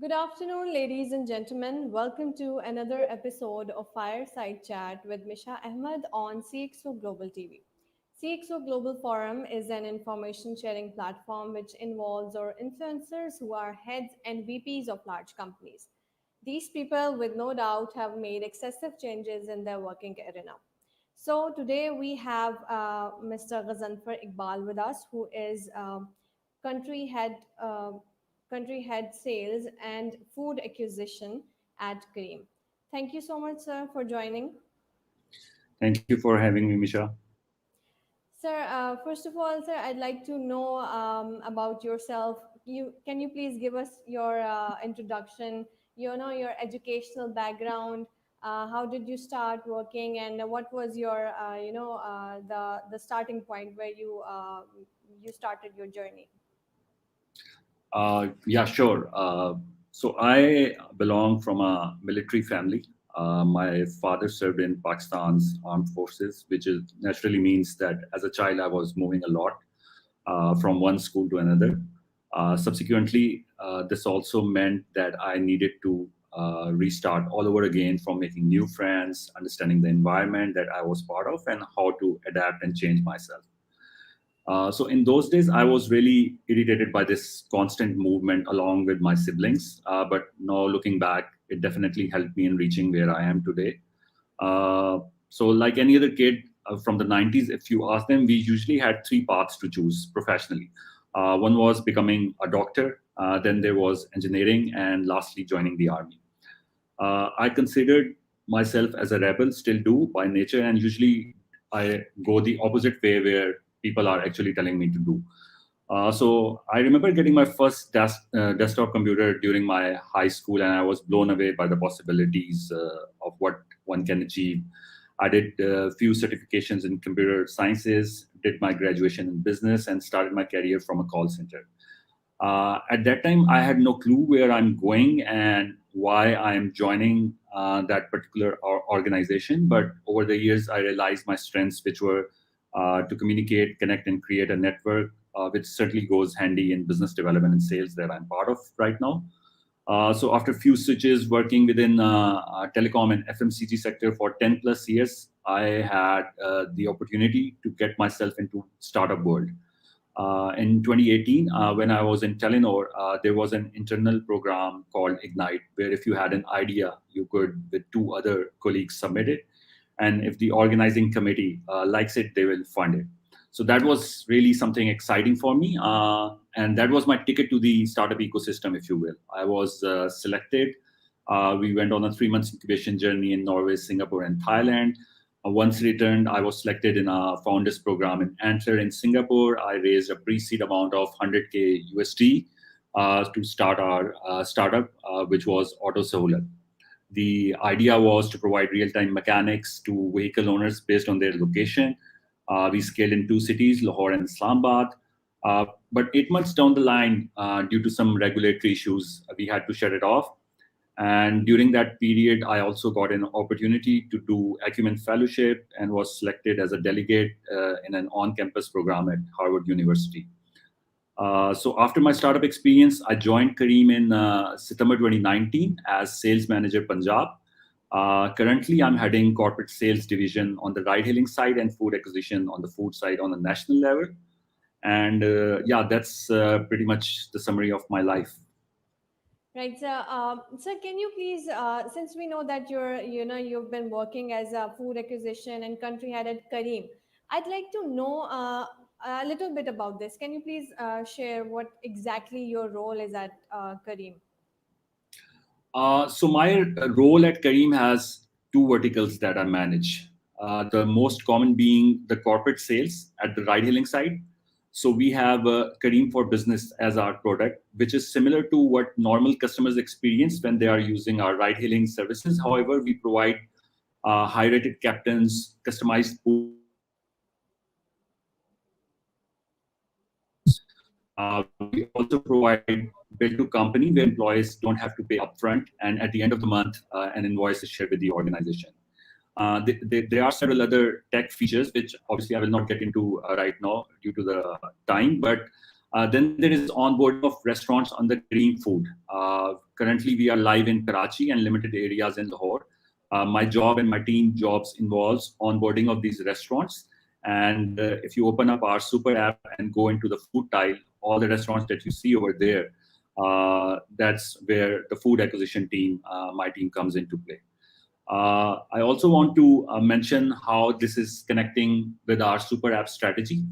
Good afternoon, ladies and gentlemen. Welcome to another episode of Fireside Chat with Misha Ahmad on CxO Global TV. CxO Global Forum is an information sharing platform which involves our influencers who are heads and VPs of large companies. These people, with no doubt, have made excessive changes in their working arena. So today we have Mr. Ghazanfar Iqbal with us, who is country head country head sales and food acquisition at Careem. Thank you so much, sir, for joining. Thank you for having me, Misha. Sir, first of all, sir, I'd like to know about yourself. Can you please give us your introduction? Your educational background. How did you start working, and what was your the starting point where you started your journey? Yeah, sure. So I belong from a military family. My father served in Pakistan's armed forces, which is naturally means that as a child I was moving a lot from one school to another. Subsequently, this also meant that I needed to restart all over again from making new friends, understanding the environment that I was part of, and how to adapt and change myself. So in those days, I was really irritated by this constant movement along with my siblings. But now looking back, it definitely helped me in reaching where I am today. So like any other kid from the 90s, if you ask them, we usually had three paths to choose professionally. One was becoming a doctor, then there was engineering, and lastly joining the army. I considered myself as a rebel, still do by nature, and usually I go the opposite way where people are actually telling me to do. So I remember getting my first desktop computer during my high school, and I was blown away by the possibilities of what one can achieve. I did a few certifications in computer sciences, did my graduation in business, and started my career from a call center. At that time, I had no clue where I'm going and why I'm joining that particular organization. But over the years, I realized my strengths, which were to communicate, connect, and create a network, which certainly goes handy in business development and sales that I'm part of right now. So after a few switches working within telecom and FMCG sector for 10 plus years, I had the opportunity to get myself into startup world. In 2018, when I was in Telenor, there was an internal program called Ignite, where if you had an idea, you could, with two other colleagues, submit it. And if the organizing committee likes it, they will fund it. So that was really something exciting for me. And that was my ticket to the startup ecosystem, if you will. I was selected. We went on a 3 month incubation journey in Norway, Singapore, and Thailand. Once returned, I was selected in a founders program in Antler in Singapore. I raised a pre-seed amount of 100K USD to start our startup, which was Auto Solar. The idea was to provide real-time mechanics to vehicle owners based on their location. We scaled in two cities, Lahore and Islamabad. But 8 months down the line, due to some regulatory issues, we had to shut it off. And during that period, I also got an opportunity to do Acumen Fellowship and was selected as a delegate in an on-campus program at Harvard University. So after my startup experience, I joined Careem in September 2019 as sales manager Punjab. Currently, I'm heading corporate sales division on the ride-hailing side and food acquisition on the food side on a national level. And yeah, that's pretty much the summary of my life. Right, sir. Sir, can you please, since we know that you've been working as a food acquisition and country head at Careem, I'd like to know a little bit about this. Can you please share what exactly your role is at Careem? So my role at Careem has two verticals that I manage. The most common being the corporate sales at the ride-hailing side. So we have Careem for Business as our product, which is similar to what normal customers experience when they are using our ride-hailing services. However, we provide high-rated captains, customized pools, we also provide bill to company where employees don't have to pay upfront, and at the end of the month, an invoice is shared with the organization. There are several other tech features, which obviously I will not get into right now due to the time, but Then there is onboarding of restaurants on the Careem food. Currently, we are live in Karachi and limited areas in Lahore. My job and my team jobs involves onboarding of these restaurants. And if you open up our super app and go into the food tile, all the restaurants that you see over there, that's where the food acquisition team, my team, comes into play. I also want to mention how this is connecting with our super app strategy.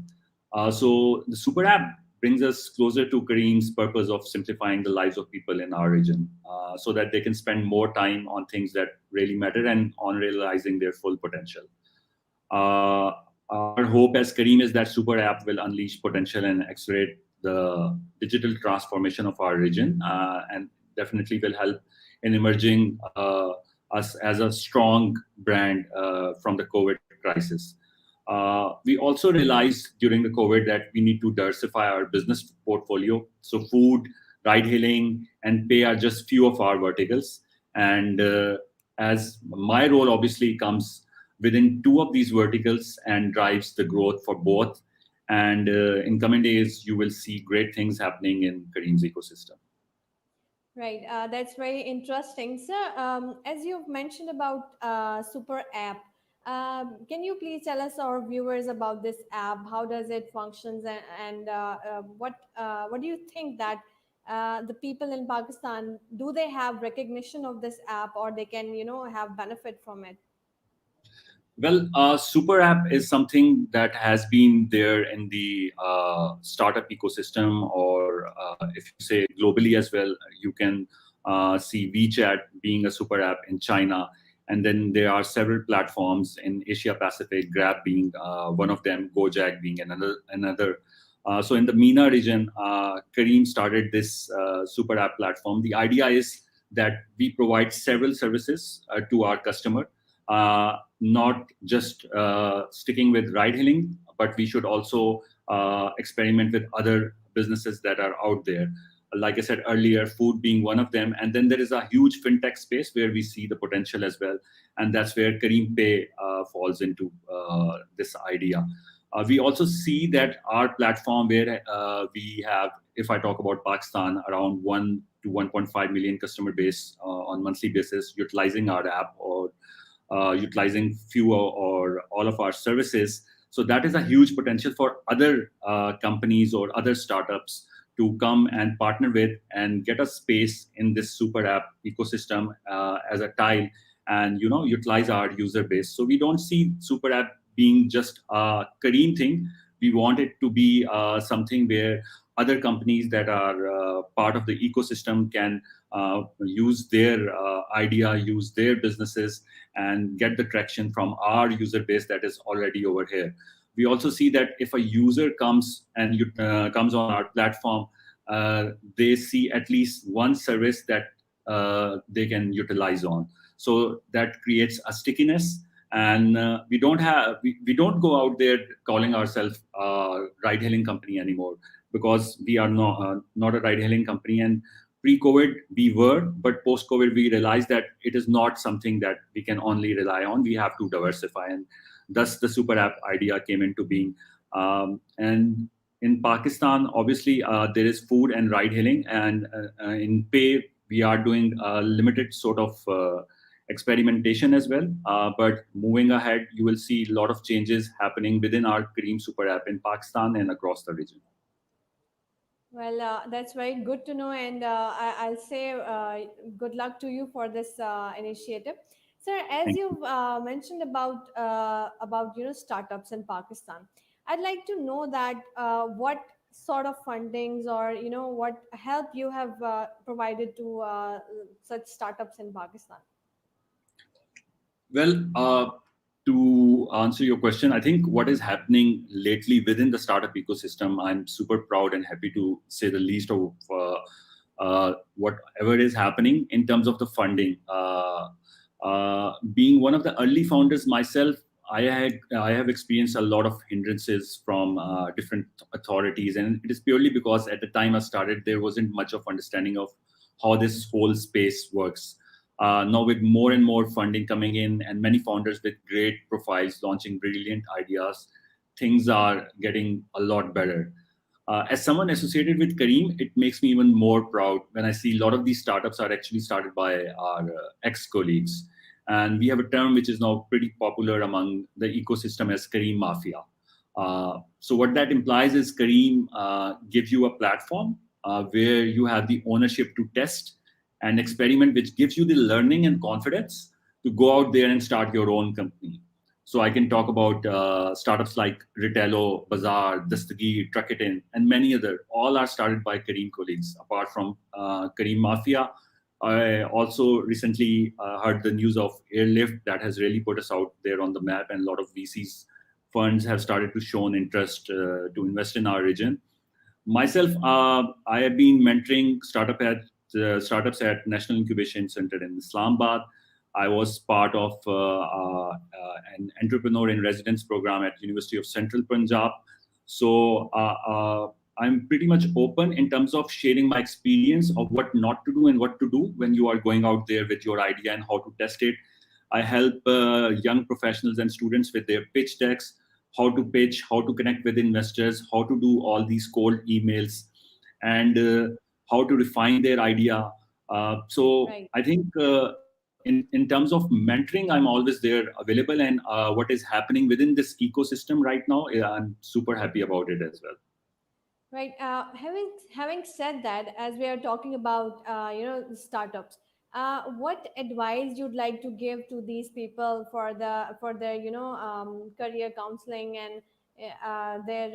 So the super app brings us closer to Kareem's purpose of simplifying the lives of people in our region, so that they can spend more time on things that really matter and on realizing their full potential. Uh, our hope as Careem is that super app will unleash potential and accelerate the digital transformation of our region, and definitely will help in emerging us as a strong brand from the COVID crisis. We also realized during the COVID that we need to diversify our business portfolio. So food, ride hailing, and pay are just few of our verticals. And as my role obviously comes within two of these verticals and drives the growth for both. And in coming days, you will see great things happening in Kareem's ecosystem. Right, that's very interesting. Sir, as you've mentioned about Super App, can you please tell us, our viewers, about this app? How does it functions, and what do you think that the people in Pakistan, do they have recognition of this app, or they can have benefit from it? Well, Super App is something that has been there in the startup ecosystem, or if you say globally as well, you can see WeChat being a super app in China. And then there are several platforms in Asia Pacific, Grab being one of them, Gojek being another. So in the MENA region, Careem started this super app platform. The idea is that we provide several services to our customer, not just sticking with ride hailing, but we should also experiment with other businesses that are out there. Like I said earlier, food being one of them. And then there is a huge fintech space where we see the potential as well. And that's where Careem Pay falls into this idea. We also see that our platform, where we have, if I talk about Pakistan, around 1 to 1.5 million customer base on monthly basis utilizing our app, or utilizing few or all of our services. So that is a huge potential for other companies or other startups to come and partner with and get a space in this super app ecosystem as a tile, and utilize our user base. So we don't see super app being just a Careem thing. We want it to be something where other companies that are part of the ecosystem can use their idea, use their businesses, and get the traction from our user base that is already over here. We also see that if a user comes and comes on our platform, they see at least one service that they can utilize on. So that creates a stickiness. And we don't go out there calling ourselves a ride hailing company anymore, because we are not a ride hailing company. And pre-COVID we were, but post-COVID we realized that it is not something that we can only rely on. We have to diversify, and thus the super app idea came into being. And in Pakistan, obviously, there is food and ride hailing, and in pay we are doing a limited sort of experimentation as well. But moving ahead, you will see a lot of changes happening within our Careem super app in Pakistan and across the region. Well, that's very good to know, and I'll say good luck to you for this initiative, sir. As Thank you've mentioned about startups in Pakistan, I'd like to know that what sort of fundings, or what help you have provided to such startups in Pakistan. Well, to answer your question, I think what is happening lately within the startup ecosystem, I'm super proud and happy to say the least of whatever is happening in terms of the funding. Being one of the early founders myself, I have experienced a lot of hindrances from different authorities, and it is purely because at the time I started, there wasn't much of understanding of how this whole space works. Now, with more and more funding coming in and many founders with great profiles launching brilliant ideas, things are getting a lot better. As someone associated with Careem, it makes me even more proud when I see a lot of these startups are actually started by our ex-colleagues. And we have a term which is now pretty popular among the ecosystem as Careem Mafia. So what that implies is Careem gives you a platform where you have the ownership to test and experiment, which gives you the learning and confidence to go out there and start your own company. So I can talk about startups like Ritello, Bazaar, Dastagir, Truckitin, and many other. All are started by Careem colleagues. Apart from Careem Mafia, I also recently heard the news of Airlift that has really put us out there on the map, and a lot of VCs funds have started to show an interest to invest in our region. Myself, I have been mentoring startups at National Incubation Center in Islamabad. I was part of an entrepreneur in residence program at University of Central Punjab. So I'm pretty much open in terms of sharing my experience of what not to do and what to do when you are going out there with your idea and how to test it. I help young professionals and students with their pitch decks, how to pitch, how to connect with investors, how to do all these cold emails, and how to refine their idea. So Right. I think in terms of mentoring, I'm always there available, and what is happening within this ecosystem right now, I'm super happy about it as well. Right. Having said that, as we are talking about startups, what advice you'd like to give to these people for their career counseling and their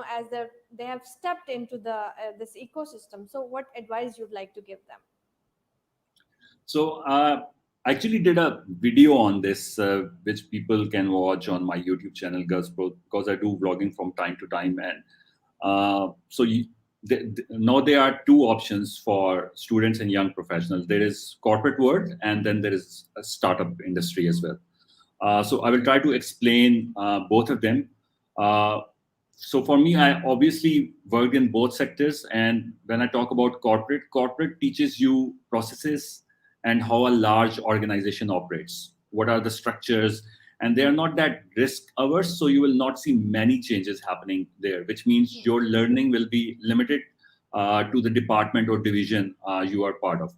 as they have stepped into this ecosystem. So, what advice you'd like to give them? So I actually did a video on this, which people can watch on my YouTube channel, Gus, because I do vlogging from time to time. And so now there are two options for students and young professionals. There is corporate world, and then there is a startup industry as well. So I will try to explain both of them. Uh, so for me, I obviously worked in both sectors. And when I talk about corporate teaches you processes and how a large organization operates. What are the structures? And they are not that risk averse, so you will not see many changes happening there, which means your learning will be limited to the department or division you are part of.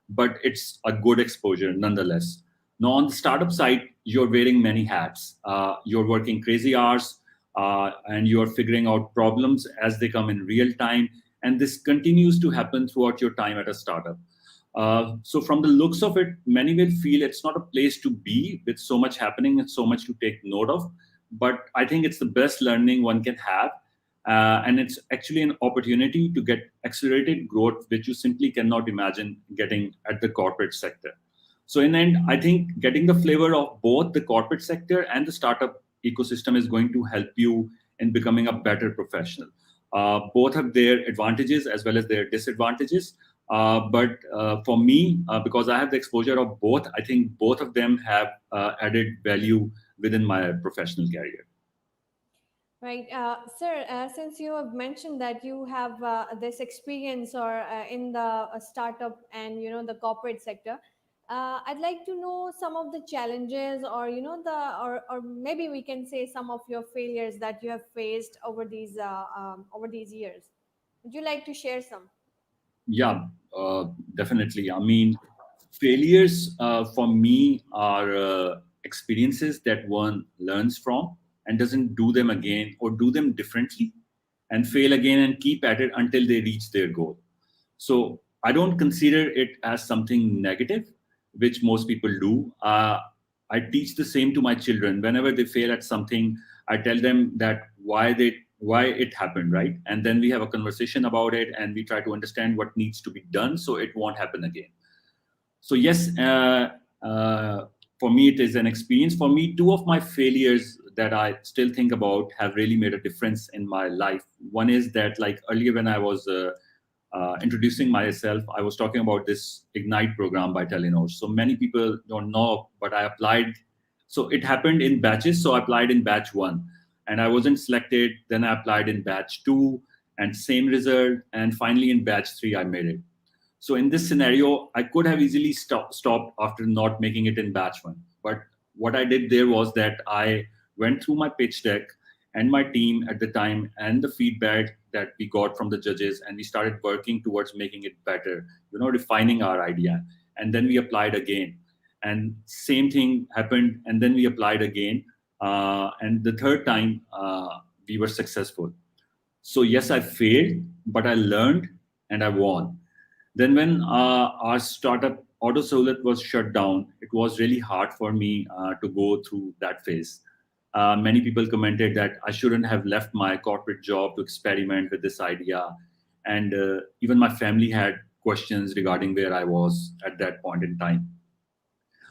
But it's a good exposure nonetheless. Now, on the startup side, you're wearing many hats. You're working crazy hours, and you're figuring out problems as they come in real time. And this continues to happen throughout your time at a startup. So, from the looks of it, many will feel it's not a place to be with so much happening and so much to take note of. But I think it's the best learning one can have. And it's actually an opportunity to get accelerated growth, which you simply cannot imagine getting at the corporate sector. So in the end, I think getting the flavor of both the corporate sector and the startup ecosystem is going to help you in becoming a better professional. Both have their advantages as well as their disadvantages. But for me, because I have the exposure of both, I think both of them have added value within my professional career. Right, sir. Since you have mentioned that you have this experience or in the startup and the corporate sector, I'd like to know some of the challenges or or maybe we can say some of your failures that you have faced over these years. Would you like to share some? Yeah, definitely. I mean, failures for me are experiences that one learns from and doesn't do them again or do them differently and fail again and keep at it until they reach their goal. So I don't consider it as something negative, which most people do. I teach the same to my children. Whenever they fail at something, I tell them that why it happened, right? And then we have a conversation about it, and we try to understand what needs to be done so it won't happen again. So yes, for me it is an experience. For me, two of my failures that I still think about have really made a difference in my life. One is that, like, earlier when I was introducing myself, I was talking about this Ignite program by Telenor. So many people don't know, but I applied. So it happened in batches. So I applied in batch one, and I wasn't selected. Then I applied in batch two, and same result. And finally in batch three, I made it. So in this scenario, I could have easily stopped after not making it in batch one. But what I did there was that I went through my pitch deck and my team at the time, and the feedback that we got from the judges, and we started working towards making it better, refining our idea. And then we applied again, and same thing happened, and then we applied again, and the third time we were successful. So yes, I failed, but I learned and I won. Then when our startup AutoSolid was shut down, it was really hard for me to go through that phase. Many people commented that I shouldn't have left my corporate job to experiment with this idea. And even my family had questions regarding where I was at that point in time.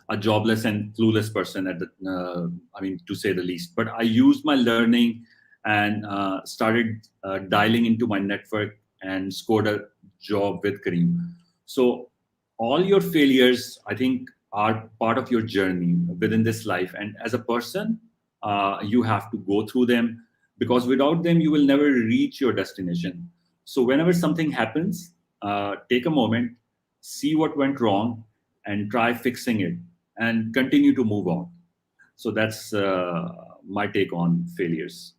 A jobless and clueless person to say the least. But I used my learning and started dialing into my network and scored a job with Careem. So all your failures, I think, are part of your journey within this life. And as a person, you have to go through them, because without them, you will never reach your destination. So whenever something happens, take a moment, see what went wrong, and try fixing it, and continue to move on. So that's my take on failures.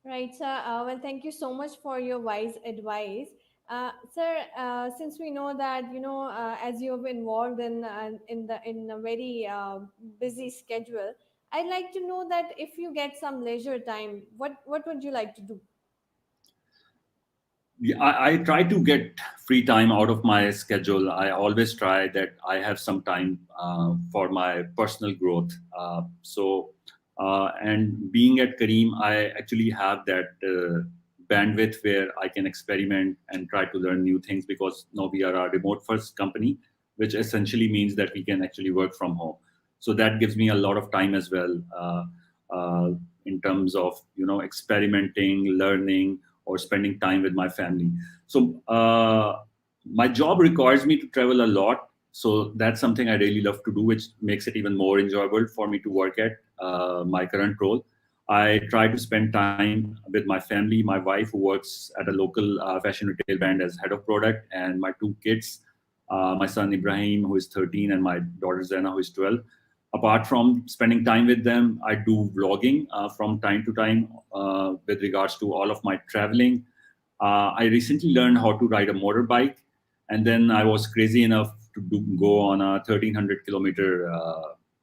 Right, sir. Well, thank you so much for your wise advice. Sir, since we know that, as you've involved in a very busy schedule, I'd like to know that if you get some leisure time, what would you like to do? Yeah, I try to get free time out of my schedule. I always try that I have some time for my personal growth. And being at Careem, I actually have that bandwidth where I can experiment and try to learn new things, because now we are a remote first company, which essentially means that we can actually work from home. So that gives me a lot of time as well, uh, in terms of experimenting, learning, or spending time with my family. So my job requires me to travel a lot. So that's something I really love to do, which makes it even more enjoyable for me to work at my current role. I try to spend time with my family, my wife, who works at a local fashion retail brand as head of product, and my two kids, my son Ibrahim, who is 13, and my daughter Zaina, who is 12. Apart from spending time with them, I do vlogging from time to time with regards to all of my traveling. I recently learned how to ride a motorbike, and then I was crazy enough to go on a 1,300 kilometer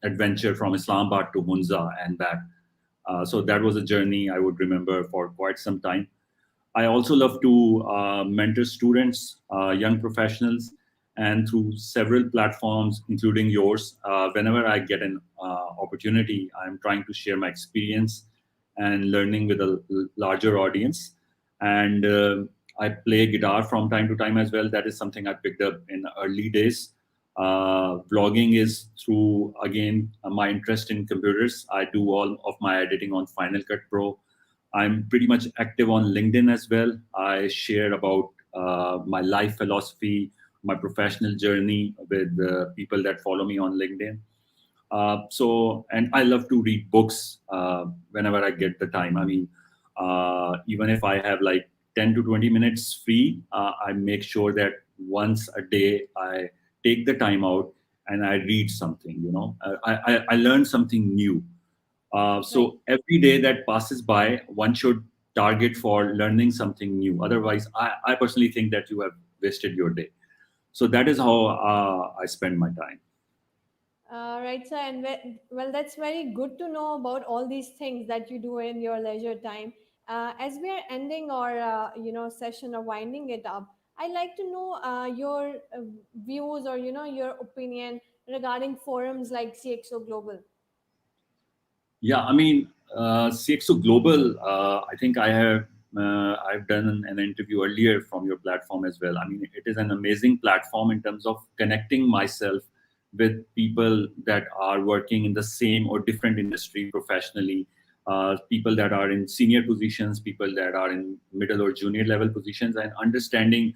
adventure from Islamabad to Hunza and back. So that was a journey I would remember for quite some time. I also love to mentor students, young professionals, and through several platforms, including yours. Whenever I get an opportunity, I'm trying to share my experience and learning with a larger audience. And I play guitar from time to time as well. That is something I picked up in early days. Vlogging is through, again, my interest in computers. I do all of my editing on Final Cut Pro. I'm pretty much active on LinkedIn as well. I share about my life philosophy, my professional journey with people that follow me on LinkedIn. And I love to read books whenever I get the time. I mean, even if I have like 10 to 20 minutes free, I make sure that once a day I take the time out and I read something. I learn something new. Right. So every day that passes by, one should target for learning something new. Otherwise, I personally think that you have wasted your day. So that is how I spend my time. Right, sir. And well, that's very good to know about all these things that you do in your leisure time. As we are ending our, session or winding it up, I'd like to know your views or your opinion regarding forums like CxO Global. Yeah, I mean, CxO Global. I think I've done an interview earlier from your platform as well. I mean, it is an amazing platform in terms of connecting myself with people that are working in the same or different industry professionally. People that are in senior positions, people that are in middle or junior level positions, and understanding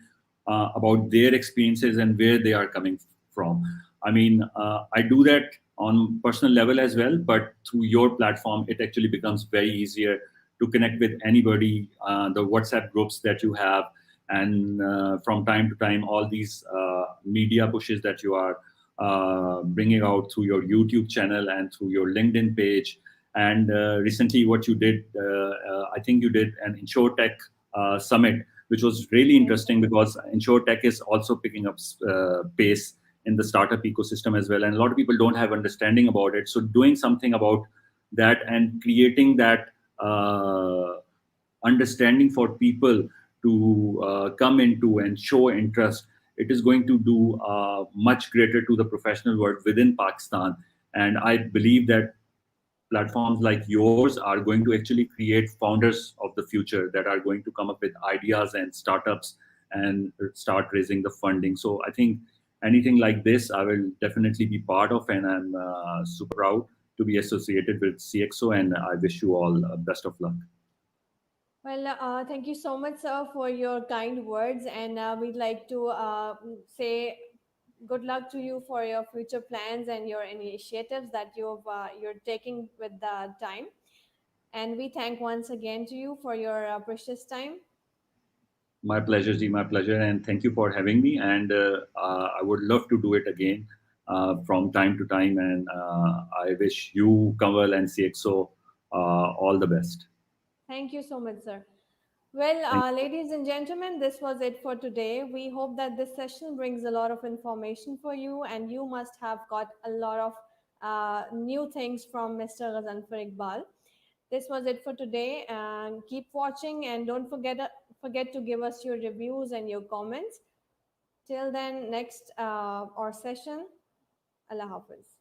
about their experiences and where they are coming from. I mean, I do that on personal level as well, but through your platform, it actually becomes very easier to connect with anybody. The WhatsApp groups that you have, and from time to time, all these media pushes that you are bringing out through your YouTube channel and through your LinkedIn page, And recently, what you did, I think you did an InsurTech summit, which was really Yes. interesting because InsurTech is also picking up pace in the startup ecosystem as well. And a lot of people don't have understanding about it. So doing something about that and creating that understanding for people to come into and show interest, it is going to do much greater to the professional world within Pakistan. And I believe that platforms like yours are going to actually create founders of the future that are going to come up with ideas and startups and start raising the funding. So I think anything like this, I will definitely be part of, and I'm super proud to be associated with CxO. And I wish you all best of luck. Well, thank you so much, sir, for your kind words. And we'd like to say good luck to you for your future plans and your initiatives that you're taking with the time. And we thank once again to you for your precious time. My pleasure, Ji, my pleasure, and thank you for having me. And I would love to do it again from time to time. And I wish you, Kamal, and CXO all the best. Thank you so much, sir. Well, Thank ladies and gentlemen, this was it for today. We hope that this session brings a lot of information for you, and you must have got a lot of new things from Mr. Ghazanfar Iqbal. This was it for today, and keep watching, and don't forget to give us your reviews and your comments. Till then, next our session. Allah Hafiz.